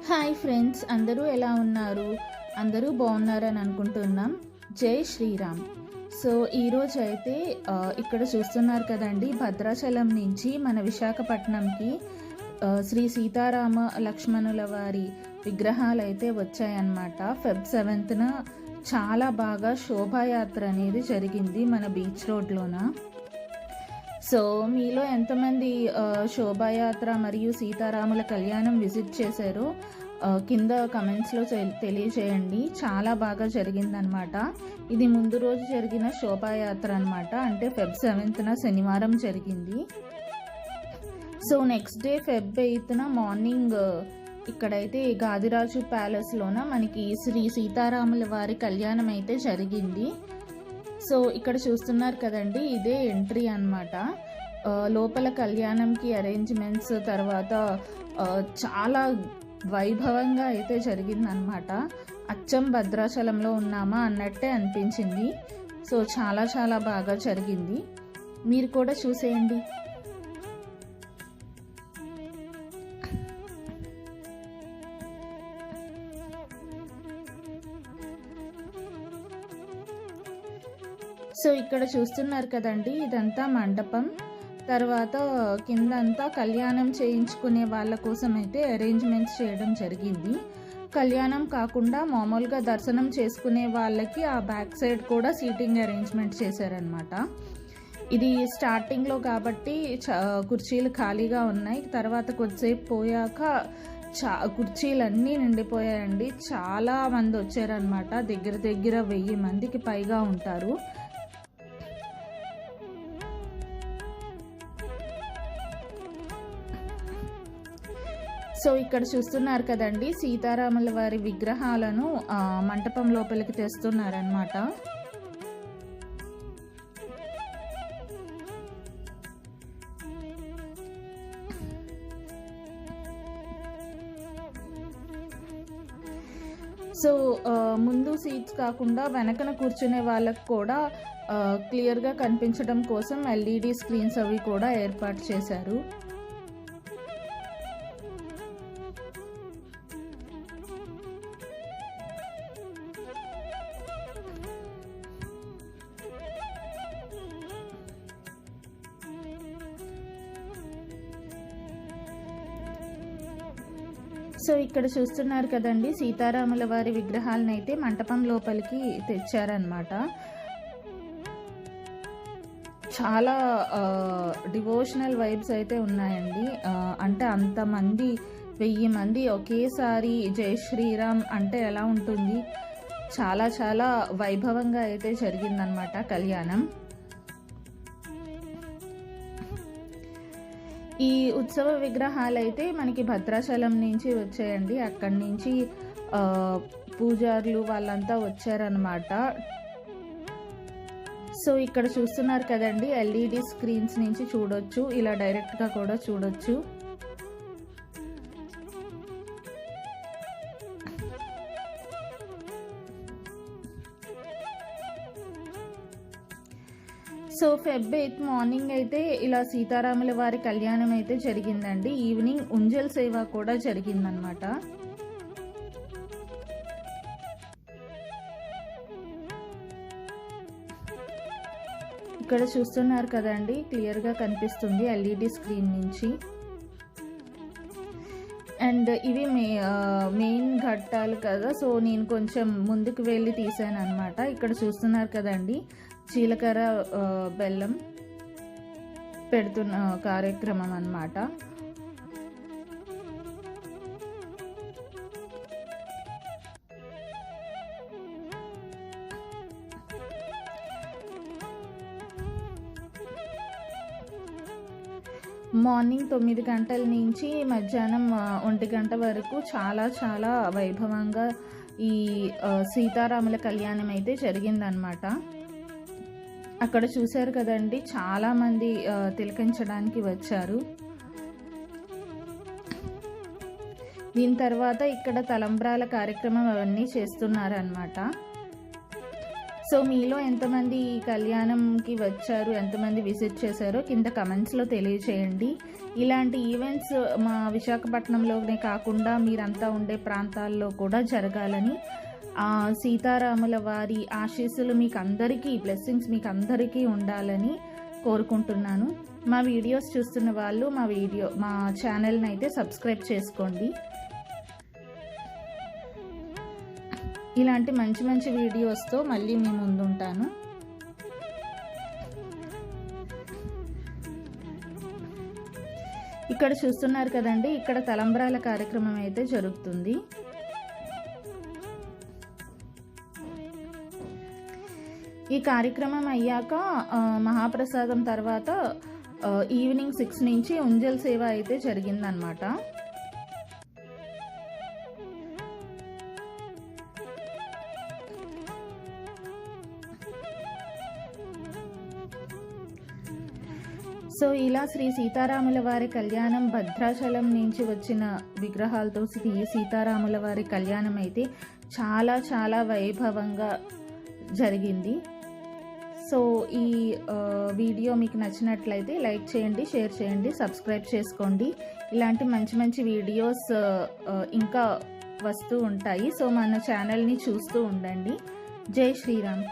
Hi friends, అందరూ ఎలా ఉన్నారు? అందరూ బాగున్నారని అనుకుంటున్నాం. జై శ్రీరామ్. సో ఈరోజు అయితే ఇక్కడ చూస్తున్నారు కదండి, భద్రాచలం నుంచి మన విశాఖపట్నంకి శ్రీ సీతారామ లక్ష్మణుల వారి విగ్రహాలు అయితే వచ్చాయన్నమాట. ఫెబ్ 7న చాలా బాగా శోభాయాత్ర అనేది జరిగింది మన బీచ్ రోడ్లోన. సో మీలో ఎంతమంది శోభాయాత్ర మరియు సీతారాముల కళ్యాణం విజిట్ చేశారో కింద కమెంట్స్లో తెలియజేయండి. చాలా బాగా జరిగిందనమాట. ఇది ముందు రోజు జరిగిన శోభాయాత్ర అనమాట. అంటే ఫెబ్ 7న శనివారం జరిగింది. సో నెక్స్ట్ డే ఫెబ్ 8న మార్నింగ్ ఇక్కడైతే గాదిరాజు ప్యాలెస్లోన మనకి శ్రీ సీతారాముల వారి కళ్యాణం అయితే జరిగింది. సో ఇక్కడ చూస్తున్నారు కదండి, ఇదే ఎంట్రీ అన్నమాట. లోపల కళ్యాణంకి అరేంజ్మెంట్స్ తర్వాత చాలా వైభవంగా అయితే జరిగిందనమాట. అచ్చం భద్రాచలంలో ఉన్నామా అన్నట్టే అనిపించింది. సో చాలా చాలా బాగా జరిగింది. మీరు కూడా చూసేయండి. సో ఇక్కడ చూస్తున్నారు కదండి, ఇదంతా మండపం. తర్వాత కిందంతా కళ్యాణం చేయించుకునే వాళ్ళ కోసం అయితే అరేంజ్మెంట్స్ చేయడం జరిగింది. కళ్యాణం కాకుండా మామూలుగా దర్శనం చేసుకునే వాళ్ళకి ఆ బ్యాక్ సైడ్ కూడా సీటింగ్ అరేంజ్మెంట్ చేశారనమాట. ఇది స్టార్టింగ్లో కాబట్టి కుర్చీలు ఖాళీగా ఉన్నాయి. తర్వాత కొద్దిసేపు పోయాక కుర్చీలన్నీ నిండిపోయాయండి. చాలా మంది వచ్చారనమాట. దగ్గర 1000 మందికి పైగా ఉంటారు. సో ఇక్కడ చూస్తున్నారు కదండి, సీతారాముల వారి విగ్రహాలను మంటపం లోపలికి తెస్తున్నారనమాట. సో ముందు సీట్స్ కాకుండా వెనకన కూర్చునే వాళ్ళకు కూడా క్లియర్గా కనిపించడం కోసం LED స్క్రీన్స్ అవి కూడా ఏర్పాటు చేశారు. సో ఇక్కడ చూస్తున్నారు కదండి, సీతారాముల వారి విగ్రహాలను అయితే మంటపం లోపలికి తెచ్చారనమాట. చాలా డివోషనల్ వైబ్స్ అయితే ఉన్నాయండి. అంటే అంతమంది 1000 మంది ఒకేసారి జై శ్రీరామ్ అంటే ఎలా ఉంటుంది? చాలా చాలా వైభవంగా అయితే జరిగిందనమాట కళ్యాణం. ఈ ఉత్సవ విగ్రహాలు అయితే మనకి భద్రాచలం నుంచి వచ్చాయండి. అక్కడి నుంచి పూజారులు వాళ్ళంతా వచ్చారనమాట. సో ఇక్కడ చూస్తున్నారు కదండి, LED స్క్రీన్స్ నుంచి చూడొచ్చు, ఇలా డైరెక్ట్గా కూడా చూడొచ్చు. సో ఫెబ్ 8 మార్నింగ్ అయితే ఇలా సీతారాముల వారి కళ్యాణం అయితే జరిగిందండి. ఈవినింగ్ ఉంజల్ సేవ కూడా జరిగిందనమాట. ఇక్కడ చూస్తున్నారు కదండి, క్లియర్గా కనిపిస్తుంది LED స్క్రీన్ నుంచి. అండ్ ఇవి మెయిన్ ఘట్టాలు కదా, సో నేను కొంచెం ముందుకు వెళ్ళి తీసాను అనమాట. ఇక్కడ చూస్తున్నారు కదండి, జీలకర్ర బెల్లం పెడుతున్న కార్యక్రమం అన్నమాట. మార్నింగ్ 9 గంటల నుంచి మధ్యాహ్నం 1 గంట వరకు చాలా చాలా వైభవంగా ఈ సీతారాముల కళ్యాణం అయితే జరిగిందనమాట. అక్కడ చూశారు కదండి, చాలామంది తిలకించడానికి వచ్చారు. దీని తర్వాత ఇక్కడ తలంబ్రాల కార్యక్రమం అవన్నీ చేస్తున్నారనమాట. సో మీలో ఎంతమంది ఈ కళ్యాణంకి వచ్చారు, ఎంతమంది విజిట్ చేశారో కింద కమెంట్స్లో తెలియచేయండి. ఇలాంటి ఈవెంట్స్ మా విశాఖపట్నంలోనే కాకుండా మీరంతా ఉండే ప్రాంతాల్లో కూడా జరగాలని, సీతారాముల వారి ఆశీస్సులు మీకు అందరికీ, బ్లెస్సింగ్స్ మీకు అందరికీ ఉండాలని కోరుకుంటున్నాను. మా వీడియోస్ చూస్తున్న వాళ్ళు మా ఛానల్ని అయితే సబ్స్క్రైబ్ చేసుకోండి. ఇలాంటి మంచి మంచి వీడియోస్తో మళ్ళీ మీ ముందుంటాను. ఇక్కడ చూస్తున్నారు కదండి, ఇక్కడ తలంబ్రాల కార్యక్రమం అయితే జరుగుతుంది. ఈ కార్యక్రమం అయ్యాక మహాప్రసాదం తర్వాత ఈవినింగ్ 6 నుంచి ఉంజల్ సేవ అయితే జరిగిందనమాట. సో ఇలా శ్రీ సీతారాముల వారి కళ్యాణం, భద్రాచలం నుంచి వచ్చిన విగ్రహాలతో శ్రీ సీతారాముల వారి కళ్యాణం అయితే చాలా చాలా వైభవంగా జరిగింది. సో ఈ వీడియో మీకు నచ్చినట్లయితే లైక్ చేయండి, షేర్ చేయండి, సబ్స్క్రైబ్ చేసుకోండి. ఇలాంటి మంచి మంచి వీడియోస్ ఇంకా వస్తూ ఉంటాయి. సో మన ఛానల్ని చూస్తూ ఉండండి. జై శ్రీరామ్.